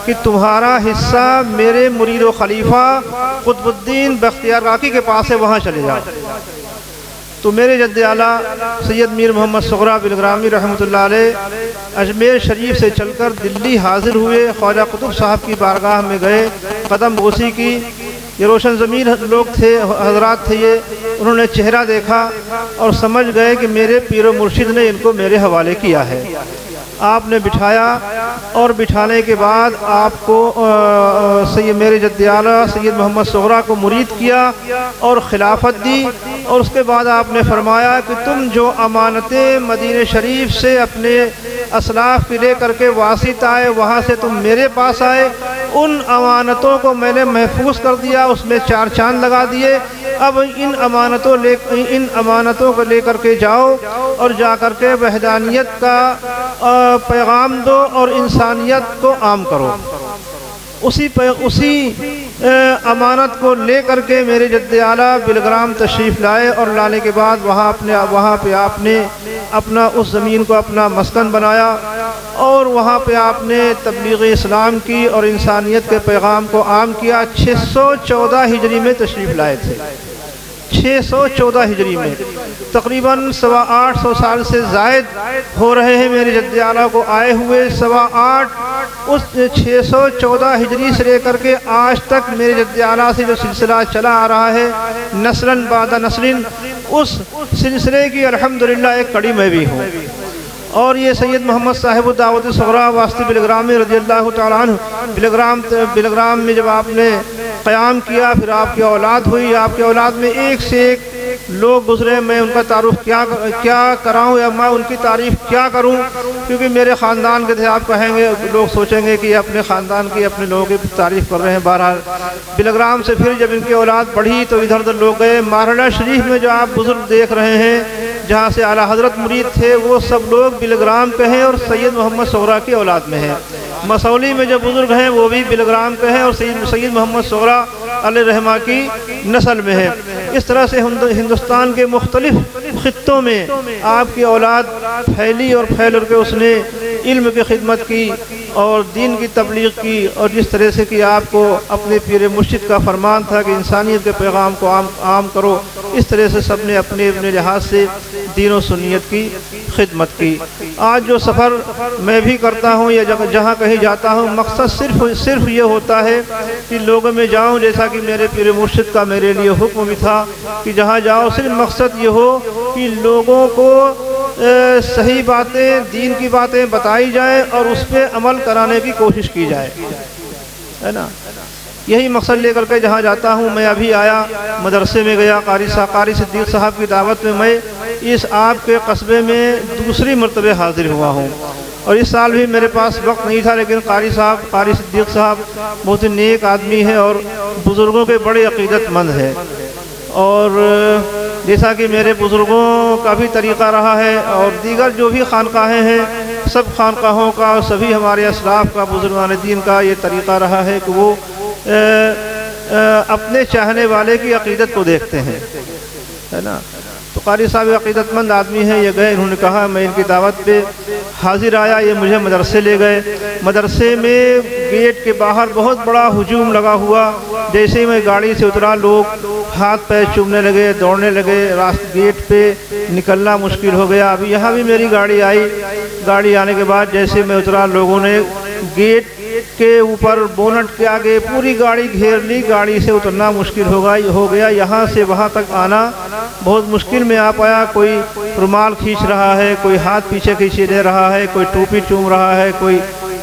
کہ تمہارا حصہ میرے مرید و خلیفہ قطب الدین بختیار کاکی کے پاس ہے، وہاں چلے جاؤ۔ تو میرے جد اعلیٰ سید میر محمد صغرا بلگرامی رحمۃ اللہ علیہ اجمیر شریف سے چل کر دلی حاضر ہوئے، خواجہ قطب صاحب کی بارگاہ میں گئے، قدم بوسی کی۔ یہ روشن ضمیر لوگ تھے، حضرات تھے یہ، انہوں نے چہرہ دیکھا اور سمجھ گئے کہ میرے پیر و مرشد نے ان کو میرے حوالے کیا ہے۔ آپ نے بٹھایا اور بٹھانے کے بعد آپ کو سید میرے جد اعلیٰ سید محمد صغرا کو مرید کیا اور خلافت دی، اور اس کے بعد آپ نے فرمایا کہ تم جو امانتیں مدینہ شریف سے اپنے اسلاف کی لے کر کے واسط آئے، وہاں سے تم میرے پاس آئے، ان امانتوں کو میں نے محفوظ کر دیا، اس میں 4 چاند لگا دیے۔ اب ان امانتوں کو لے کر کے جاؤ اور جا کر کے وحدانیت کا پیغام دو اور انسانیت کو عام کرو۔ اسی امانت کو لے کر کے میرے جد اعلیٰ بلگرام تشریف لائے، اور لانے کے بعد وہاں پہ آپ نے اپنا اس زمین کو اپنا مسکن بنایا، اور وہاں پہ آپ نے تبلیغ اسلام کی اور انسانیت کے پیغام کو عام کیا۔ 614 ہجری میں تشریف لائے تھے، 614 ہجری میں، تقریباً 825 سال سے زائد ہو رہے ہیں میرے جد اعلیٰ کو آئے ہوئے۔ 825 اس 614 ہجری سے لے کر کے آج تک میرے جد اعلیٰ سے جو سلسلہ چلا آ رہا ہے نسلاً بعد نسل، اس سلسلے کی الحمدللہ ایک کڑی میں بھی ہوں۔ اور یہ سید محمد صاحب الدعوت صغرا واسطی بلگرامی رضی اللہ تعالیٰ عنہ بلگرام میں جب آپ نے قیام کیا، پھر آپ کی اولاد ہوئی، آپ کی اولاد میں ایک سے ایک لوگ گزرے، میں ان کا تعارف کیا کراؤں یا میں ان کی تعریف کیا کروں، کیونکہ میرے خاندان کے تھے۔ آپ کہیں گے، لوگ سوچیں گے کہ یہ اپنے خاندان کی اپنے لوگوں کی تعریف کر رہے ہیں۔ بہرحال بلگرام سے پھر جب ان کی اولاد بڑھی تو ادھر ادھر لوگ گئے۔ مارڑہ شریف میں جو آپ بزرگ دیکھ رہے ہیں جہاں سے اعلیٰ حضرت مرید تھے، وہ سب لوگ بلگرام کے ہیں اور سید محمد صغرا کی اولاد میں ہیں۔ مسولی میں جو بزرگ ہیں وہ بھی بلگرام کے ہیں اور سید محمد صغرا علیہ رحمہ کی نسل میں ہے۔ اس طرح سے ہندوستان کے مختلف خطوں میں آپ کی اولاد پھیلی اور پھیل کے اس نے علم کی خدمت کی اور دین کی تبلیغ کی، اور جس طرح سے کہ آپ کو اپنے پیر مرشد کا فرمان تھا کہ انسانیت کے پیغام کو عام کرو، اس طرح سے سب نے اپنے لحاظ سے دین و سنیت کی خدمت کی۔ آج جو سفر میں بھی کرتا ہوں یا جہاں کہیں جاتا ہوں، مقصد صرف یہ ہوتا ہے کہ لوگوں میں جاؤں، جیسا کہ میرے پیر مرشد کا میرے لیے حکم بھی تھا کہ جہاں جاؤ صرف مقصد یہ ہو کہ لوگوں کو صحیح باتیں، دین کی باتیں بتائی جائیں اور اس پہ عمل کرانے کی کوشش کی جائے، ہے نا۔ یہی مقصد لے کر کے جہاں جاتا ہوں۔ میں ابھی آیا، مدرسے میں گیا، قاری صدیق صاحب کی دعوت میں اس آپ کے قصبے میں دوسری مرتبہ حاضر ہوا ہوں، اور اس سال بھی میرے پاس وقت نہیں تھا، لیکن قاری صدیق صاحب بہت ہی نیک آدمی ہے اور بزرگوں کے بڑے عقیدت مند ہے، اور جیسا کہ میرے بزرگوں کا بھی طریقہ رہا ہے اور دیگر جو بھی خانقاہیں ہیں، سب خانقاہوں کا اور سبھی ہمارے اسلاف کا، بزرگان دین کا یہ طریقہ رہا ہے کہ وہ اپنے چاہنے والے کی عقیدت کو دیکھتے ہیں، ہے نا۔ تو قاری صاحب عقیدت مند آدمی ہیں، یہ گئے، انہوں نے کہا میں ان کی دعوت پہ حاضر آیا، یہ مجھے مدرسے لے گئے۔ مدرسے میں گیٹ کے باہر بہت بڑا ہجوم لگا ہوا، جیسے ہی میں گاڑی سے اترا لوگ ہاتھ پیر چومنے لگے، دوڑنے لگے، گیٹ پہ نکلنا مشکل ہو گیا۔ ابھی یہاں بھی میری گاڑی آئی، گاڑی آنے کے بعد جیسے میں اترا، لوگوں نے گیٹ کے اوپر بونٹ کے آگے پوری گاڑی گھیر لی، گاڑی سے اترنا مشکل ہو گیا، یہاں سے وہاں تک آنا بہت مشکل میں آ پایا۔ کوئی رومال کھینچ رہا ہے، کوئی ہاتھ پیچھے کھینچے دے رہا ہے، کوئی ٹوپی چوم رہا ہے، کوئی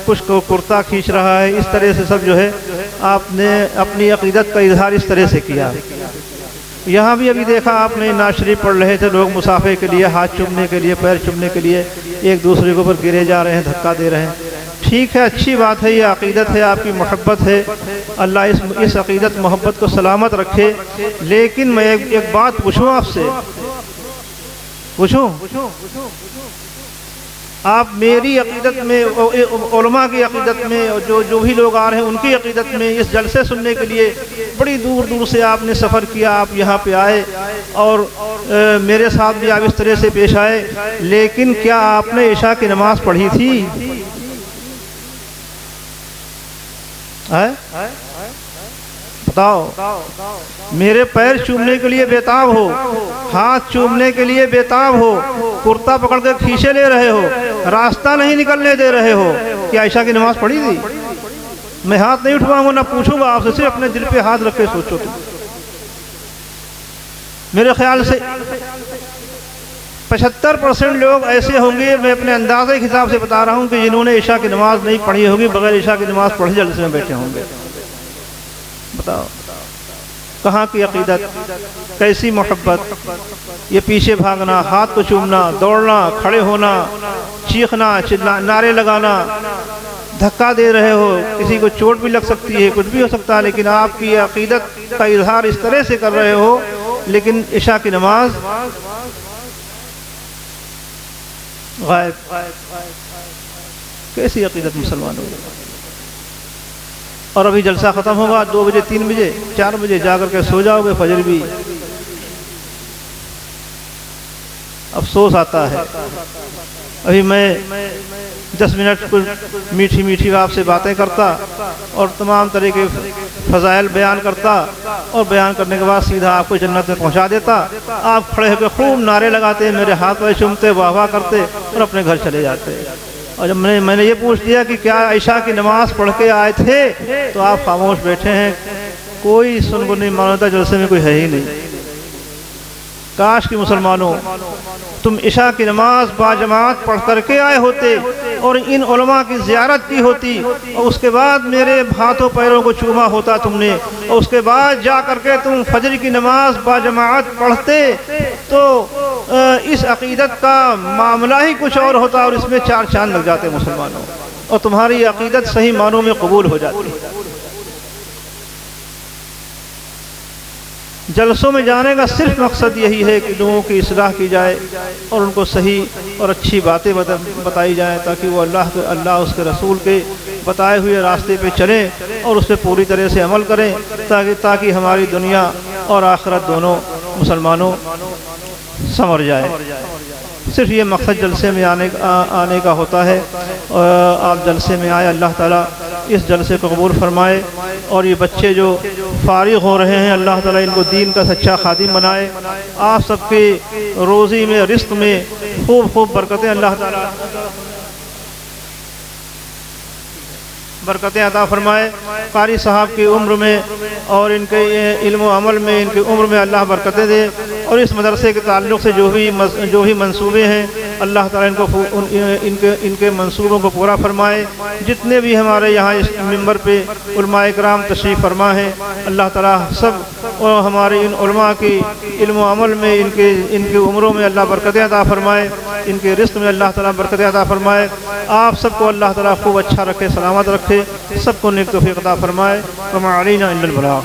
کچھ کو کرتا کھینچ رہا ہے، اس طرح سے سب جو ہے آپ نے اپنی عقیدت کا اظہار اس طرح سے کیا۔ یہاں بھی ابھی دیکھا آپ نے نعت شریف پڑھ رہے تھے، لوگ مسافے کے لیے، ہاتھ چومنے کے لیے، پیر چومنے کے لیے ایک دوسرے کے اوپر گرے جا رہے ہیں، دھکا دے رہے ہیں۔ ٹھیک ہے، اچھی بات ہے، یہ عقیدت ہے، آپ کی محبت ہے، اللہ اس عقیدت محبت کو سلامت رکھے۔ لیکن میں ایک بات پوچھوں آپ سے، آپ میری عقیدت میں، علماء کی عقیدت میں، جو بھی لوگ آ رہے ہیں ان کی عقیدت میں اس جلسے سننے کے لیے بڑی دور دور سے آپ نے سفر کیا، آپ یہاں پہ آئے اور میرے ساتھ بھی آپ اس طرح سے پیش آئے، لیکن کیا آپ نے عشاء کی نماز پڑھی تھی؟ بتاؤ، میرے پیر چومنے کے لیے بےتاب ہو، ہاتھ چومنے کے لیے بےتاب ہو، کرتا پکڑ کے کھینچے لے رہے ہو، راستہ نہیں نکلنے دے رہے ہو. کیا عشاء کی نماز پڑھی تھی؟ میں ہاتھ نہیں اٹھواؤں گا، نہ پوچھوں گا آپ سے، صرف اپنے دل پہ ہاتھ رکھ کے سوچو. میرے خیال سے 75% لوگ ایسے ہوں گے، میں اپنے اندازے کے حساب سے بتا رہا ہوں، کہ جنہوں نے عشاء کی نماز نہیں پڑھی ہوگی، بغیر عشاء کی نماز پڑھی جلسے میں بیٹھے ہوں گے. بتاؤ کہاں کی عقیدت، کیسی محبت، یہ پیچھے بھاگنا، ہاتھ کو چومنا، دوڑنا، کھڑے ہونا، چیخنا، نعرے لگانا، دھکا دے رہے ہو، کسی کو چوٹ بھی لگ سکتی ہے، کچھ بھی ہو سکتا ہے، لیکن آپ کی عقیدت کا اظہار اس طرح سے کر رہے ہو، لیکن عشاء کی نماز غائب. کیسی عقیدت مسلمانوں کی؟ اور ابھی جلسہ ختم ہوگا 2 بجے 3 بجے 4 بجے جا کر کے سو جاؤ گے، فجر بھی. افسوس آتا ہے. ابھی میں 10 منٹ کچھ میٹھی میٹھی آپ سے باتیں کرتا اور تمام طرح کے فضائل بیان کرتا، اور بیان کرنے کے بعد سیدھا آپ کو جنت میں پہنچا دیتا. آپ کھڑے ہو کے خوب نعرے لگاتے، میرے ہاتھ پہ چومتے، واہ واہ کرتے اور اپنے گھر چلے جاتے. اور جب میں نے یہ پوچھ دیا کہ کیا عشاء کی نماز پڑھ کے آئے تھے، تو آپ خاموش بیٹھے ہیں، کوئی سن کو نہیں مانتا، جلسے میں کوئی ہے ہی نہیں. کاش کہ مسلمانوں تم عشاء کی نماز باجماعت پڑھ کر کے آئے ہوتے اور ان علماء کی زیارت کی ہوتی، اور اس کے بعد میرے ہاتھوں پیروں کو چوما ہوتا تم نے، اور اس کے بعد جا کر کے تم فجر کی نماز باجماعت پڑھتے، تو اس عقیدت کا معاملہ ہی کچھ اور ہوتا، اور اس میں 4 چاند لگ جاتے مسلمانوں، اور تمہاری عقیدت صحیح معنوں میں قبول ہو جاتی. جلسوں میں جانے کا صرف مقصد یہی ہے کہ لوگوں کی اصلاح کی جائے اور ان کو صحیح اور اچھی باتیں بتائی جائیں، تاکہ وہ اللہ اس کے رسول کے بتائے ہوئے راستے پہ چلیں اور اس پہ پوری طرح سے عمل کریں، تاکہ ہماری دنیا اور آخرت دونوں مسلمانوں سنور جائے. صرف یہ مقصد جلسے میں آنے کا ہوتا ہے. آپ جلسے میں آئے، اللہ تعالیٰ اس جلسے کو قبول فرمائے، اور یہ بچے جو فارغ ہو رہے ہیں، اللہ تعالیٰ ان کو دین کا سچا خادم بنائے. آپ سب کے روزی میں، رزق میں خوب برکتیں اللہ تعالیٰ برکتیں عطا فرمائے. قاری صاحب کی عمر میں اور ان کے علم و عمل میں، ان کی عمر میں اللہ برکتیں دے، اور اس مدرسے کے تعلق سے جو بھی منصوبے ہیں، اللہ تعالیٰ ان کے منصوبوں کو پورا فرمائے. جتنے بھی ہمارے یہاں اس ممبر پہ علماء اکرام تشریف فرما ہیں، اللہ تعالیٰ سب اور ہمارے ان علماء کی علم و عمل میں، ان کی عمروں میں اللہ برکتیں عطا فرمائے، ان کے رزق میں اللہ تعالیٰ برکتیں عطا فرمائے. آپ سب کو اللہ تعالیٰ خوب اچھا رکھے، سلامت رکھے، سب کو نیک توفیق عطا فرمائے. وما علینا الا البلاغ.